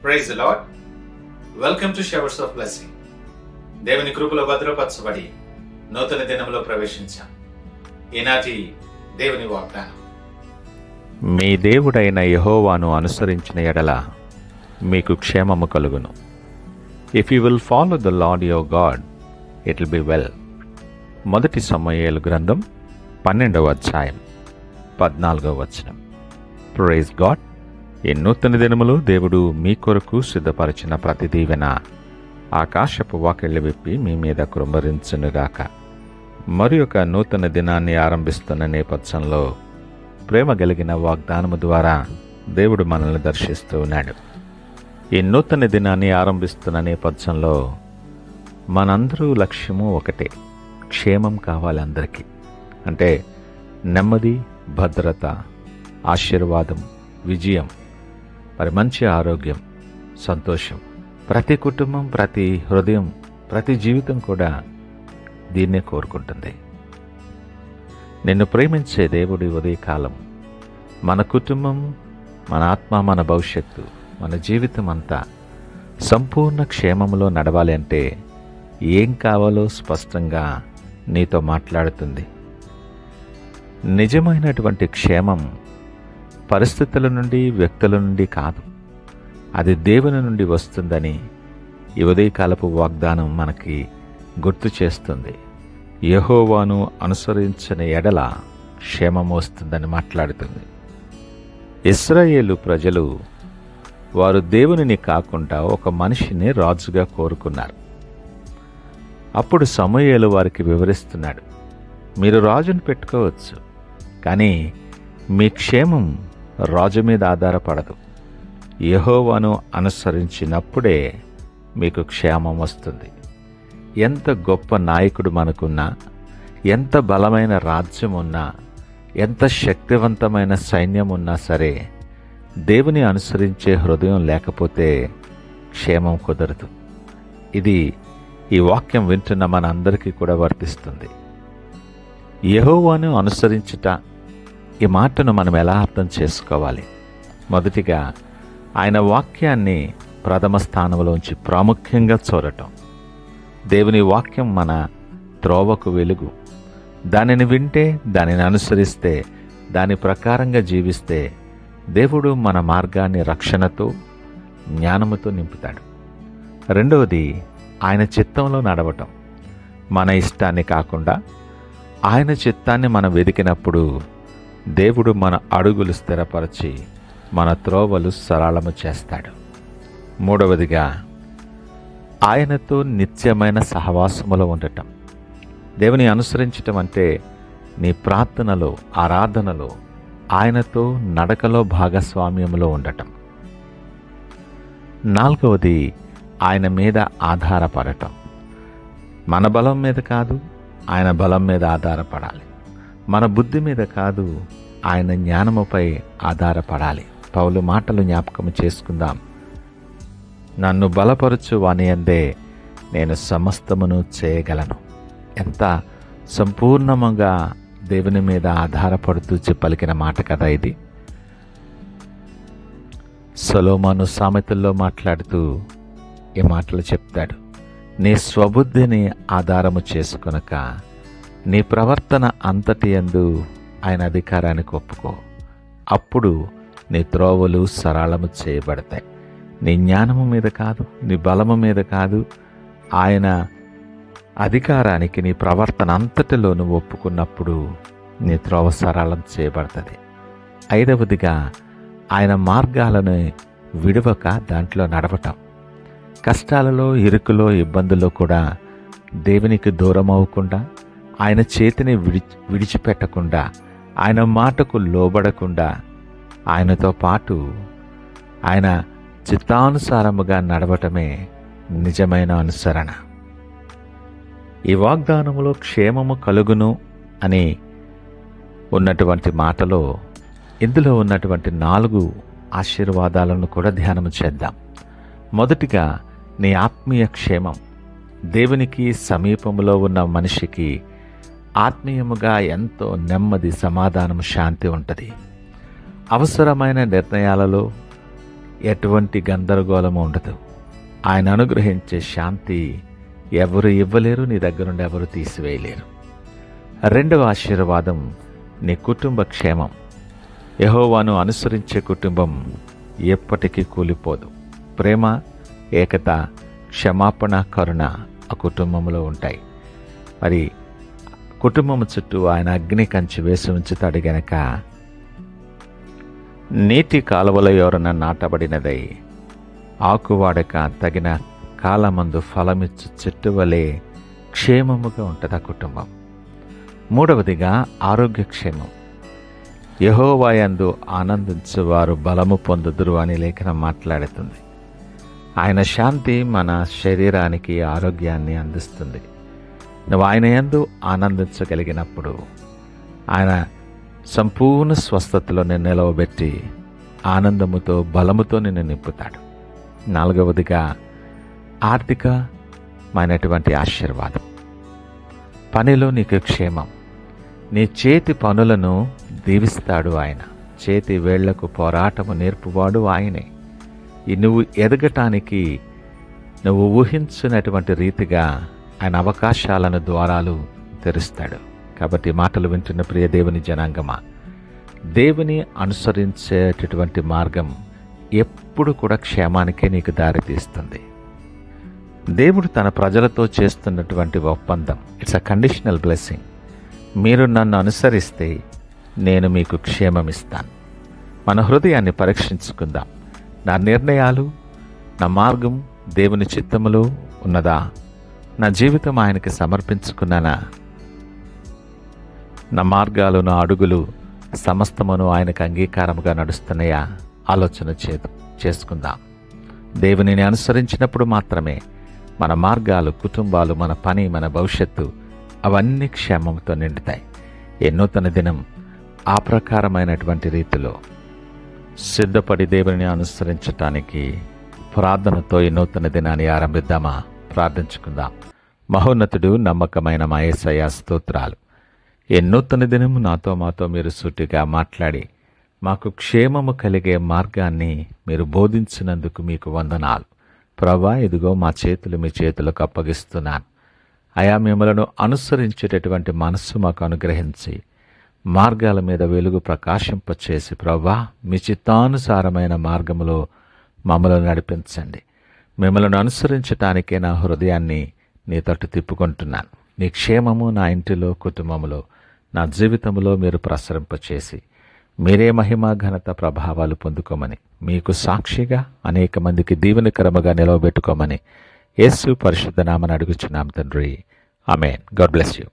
Praise the lord. Welcome to showers of blessing. దేవుని కృపలో భద్రపరచబడి నూతన దినంలో ప్రవేశించాం. ఈనాటి దేవుని వాగ్దానం, మీ దేవుడైన యెహోవాను అనుసరించిన ఎడల మీకు క్షేమము కలుగును. If you will follow the Lord your God, it will be well. మొదటి సమూయేలు గ్రంథం 12వ అధ్యాయం 14వ వచనం. Praise God. ఈ నూతన దినములో దేవుడు మీ కొరకు సిద్ధపరిచిన ప్రతి దీవెన ఆకాశపు వాకిళ్ళు విప్పి మీ మీద కృంభరించునుగాక. మరి ఒక నూతన దినాన్ని ఆరంభిస్తున్న నేపథ్యంలో ప్రేమ కలిగిన వాగ్దానము ద్వారా దేవుడు మనల్ని దర్శిస్తూ ఉన్నాడు. ఈ నూతన దినాన్ని ఆరంభిస్తున్న నేపథ్యంలో మనందరూ లక్ష్యము ఒకటే, క్షేమం కావాలి అందరికీ. అంటే నెమ్మది, భద్రత, ఆశీర్వాదం, విజయం, మరి మంచి ఆరోగ్యం, సంతోషం. ప్రతి కుటుంబం, ప్రతి హృదయం, ప్రతి జీవితం కూడా దీన్నే కోరుకుంటుంది. నిన్ను ప్రేమించే దేవుడి ఉదయకాలం మన కుటుంబం, మన ఆత్మ, మన భవిష్యత్తు, మన జీవితం అంతా సంపూర్ణ క్షేమంలో నడవాలి అంటే ఏం కావాలో స్పష్టంగా నీతో మాట్లాడుతుంది. నిజమైనటువంటి క్షేమం పరిస్థితుల నుండి, వ్యక్తుల నుండి కాదు, అది దేవుని నుండి వస్తుందని ఈ ఉదయకాలపు వాగ్దానం మనకి గుర్తు చేస్తుంది. యెహోవాను అనుసరించిన ఎడల క్షేమం వస్తుందని మాట్లాడుతుంది. ఇశ్రాయేలు ప్రజలు వారు దేవునిని కాకుండా ఒక మనిషిని రాజుగా కోరుకున్నారు. అప్పుడు సమూయేలు వారికి వివరిస్తున్నాడు, మీరు రాజును పెట్టుకోవచ్చు, కానీ మీ క్షేమం రాజు మీద ఆధారపడదు. యెహోవాను అనుసరించినప్పుడే మీకు క్షేమం వస్తుంది. ఎంత గొప్ప నాయకుడు మనకున్నా, ఎంత బలమైన రాజ్యం ఉన్నా, ఎంత శక్తివంతమైన సైన్యం ఉన్నా సరే, దేవుని అనుసరించే హృదయం లేకపోతే క్షేమం కుదరదు. ఇది ఈ వాక్యం వింటున్న మనందరికీ కూడా వర్తిస్తుంది. యెహోవాను అనుసరించుట, ఈ మాటను మనం ఎలా అర్థం చేసుకోవాలి? మొదటిగా ఆయన వాక్యాన్ని ప్రథమ స్థానంలోంచి ప్రాముఖ్యంగా చూడటం. దేవుని వాక్యం మన త్రోవకు వెలుగు. దానిని వింటే, దానిని అనుసరిస్తే, దాని ప్రకారంగా జీవిస్తే దేవుడు మన మార్గాన్ని రక్షణతో, జ్ఞానముతో నింపుతాడు. రెండవది ఆయన చిత్తంలో నడవటం. మన ఇష్టాన్ని కాకుండా ఆయన చిత్తాన్ని మనం వెదికినప్పుడు దేవుడు మన అడుగులు స్థిరపరచి మన త్రోవలు సరళము చేస్తాడు. మూడవదిగా ఆయనతో నిత్యమైన సహవాసములో ఉండటం. దేవుని అనుసరించటం అంటే నీ ప్రార్థనలో, ఆరాధనలో ఆయనతో నడకలో భాగస్వామ్యంలో ఉండటం. నాలుగవది ఆయన మీద ఆధారపడటం. మన బలం మీద కాదు, ఆయన బలం మీద ఆధారపడాలి. మన బుద్ధి మీద కాదు, ఆయన జ్ఞానముపై ఆధారపడాలి. పౌలు మాటలు జ్ఞాపకం చేసుకుందాం. నన్ను బలపరచు వాని యందే నేను సమస్తమును చేయగలను. ఎంత సంపూర్ణముగా దేవుని మీద ఆధారపడుతూ పలికిన మాట కదా ఇది. సొలొమోను సామెతల్లో మాట్లాడుతూ ఈ మాటలు చెప్తాడు, నీ స్వబుద్ధిని ఆధారము చేసుకొనక నీ ప్రవర్తన అంతటి యందు ఆయన అధికారానికి ఒప్పుకో. అప్పుడు నీ త్రోవలు సరళము చేయబడతాయి. నీ జ్ఞానము మీద కాదు, నీ బలము మీద కాదు, ఆయన అధికారానికి నీ ప్రవర్తన అంతటిలో నువ్వు ఒప్పుకున్నప్పుడు నీ త్రోవ సరళం చేయబడుతుంది. ఐదవదిగా ఆయన మార్గాలను విడవక దాంట్లో నడవటం. కష్టాలలో, ఇరుకులో, ఇబ్బందుల్లో కూడా దేవునికి దూరం అవ్వకుండా, ఆయన చేతిని విడిచిపెట్టకుండా, ఆయన మాటకు లోబడకుండా, ఆయనతో పాటు ఆయన చిత్తానుసారముగా నడవటమే నిజమైన అనుసరణ. ఈ వాగ్దానములో క్షేమము కలుగును అని ఉన్నటువంటి మాటలో ఇందులో ఉన్నటువంటి 4 ఆశీర్వాదాలను కూడా ధ్యానం చేద్దాం. మొదటిగా నీ ఆత్మీయ క్షేమం. దేవునికి సమీపంలో ఉన్న మనిషికి ఆత్మీయముగా ఎంతో నెమ్మది, సమాధానం, శాంతి ఉంటుంది. అవసరమైన నిర్ణయాలలో ఎటువంటి గందరగోళము ఉండదు. ఆయన అనుగ్రహించే శాంతి ఎవరు ఇవ్వలేరు, నీ దగ్గర నుండి ఎవరు తీసివేయలేరు. రెండవ ఆశీర్వాదం నీ కుటుంబ క్షేమం. యెహోవాను అనుసరించే కుటుంబం ఎప్పటికీ కూలిపోదు. ప్రేమ, ఏకత, క్షమాపణ, కరుణ ఆ కుటుంబంలో ఉంటాయి. మరి కుటుంబం చుట్టూ ఆయన అగ్ని కంచి వేసి ఉంచుతాడు గనక నీటి కాలువల ఎవరన్నా నాటబడినదై ఆకువాడక తగిన కాలమందు ఫలమిచ్చు చెట్టు వలె క్షేమముగా ఉంటుంది ఆ కుటుంబం. మూడవదిగా ఆరోగ్యక్షేమం. యెహోవాయందు ఆనందించువారు బలము పొందుదురు అని లేఖనం మాట్లాడుతుంది. ఆయన శాంతి మన శరీరానికి ఆరోగ్యాన్ని అందిస్తుంది. నువ్వు ఆయన యందు ఆనందించగలిగినప్పుడు ఆయన సంపూర్ణ స్వస్థతలో నిన్ను నిలవబెట్టి ఆనందముతో బలముతో నిన్ను నింపుతాడు. నాలుగవదిగా ఆర్థికమైనటువంటి ఆశీర్వాదం. పనిలో నీకు క్షేమం. నీ చేతి పనులను దీవిస్తాడు ఆయన. చేతి వేళ్లకు పోరాటము నేర్పువాడు ఆయనే. నువ్వు ఎదగటానికి నువ్వు ఊహించినటువంటి రీతిగా ఆయన అవకాశాలను ద్వారాలు తెరుస్తాడు. కాబట్టి మాటలు వింటున్న ప్రియ దేవుని జనాంగమా, దేవుని అనుసరించేటటువంటి మార్గం ఎప్పుడు కూడా క్షేమానికే నీకు దారితీస్తుంది. దేవుడు తన ప్రజలతో చేస్తున్నటువంటి ఒప్పందం, ఇట్స్ అ కండిషనల్ బ్లెస్సింగ్. మీరు నన్ను అనుసరిస్తే నేను మీకు క్షేమమిస్తాను. మన హృదయాన్ని పరీక్షించుకుందాం. నా నిర్ణయాలు, నా మార్గం దేవుని చిత్తములో ఉన్నదా? నా జీవితం ఆయనకి సమర్పించుకున్నానా? నా మార్గాలు, నా అడుగులు సమస్తమును ఆయనకు అంగీకారముగా నడుస్తున్నాయా? ఆలోచన చేసుకుందాం. దేవునిని అనుసరించినప్పుడు మాత్రమే మన మార్గాలు, కుటుంబాలు, మన పని, మన భవిష్యత్తు అవన్నీ క్షేమంతో నిండుతాయి. ఈ నూతన దినం ఆ ప్రకారమైనటువంటి రీతిలో సిద్ధపడి దేవుని అనుసరించటానికి ప్రార్థనతో ఈ నూతన దినాన్ని ఆరంభిద్దామా? ప్రార్థించుకుందాం. మహోన్నతుడు, నమ్మకమైన మా యేసయ్య స్తోత్రాలు. ఈ నూతన దినము నాతో మాతో మీరు సూటిగా మాట్లాడి మాకు క్షేమము కలిగే మార్గాన్ని మీరు బోధించినందుకు మీకు వందనాలు. ప్రభా, ఇదిగో మా చేతులు మీ చేతులకు అప్పగిస్తున్నాను. అయా, మిమ్మలను అనుసరించేటటువంటి మనస్సు మాకు అనుగ్రహించి మార్గాల మీద వెలుగు ప్రకాశింపచేసి ప్రభా, మీ చిత్తానుసారమైన మార్గములో మమ్మల్ని నడిపించండి. మిమ్మల్ని అనుసరించటానికే నా హృదయాన్ని నీ తట్టు తిప్పుకుంటున్నాను. నీ క్షేమము నా ఇంటిలో, కుటుంబంలో, నా జీవితంలో మీరు ప్రసరింపచేసి మీరే మహిమ, ఘనత, ప్రభావాలు పొందుకోమని, మీకు సాక్షిగా అనేక మందికి దీవెనకరముగా నిలవబెట్టుకోమని యేసు పరిశుద్ధ నామమున అడుగుచున్నాం తండ్రి. ఆమేన్. God bless you.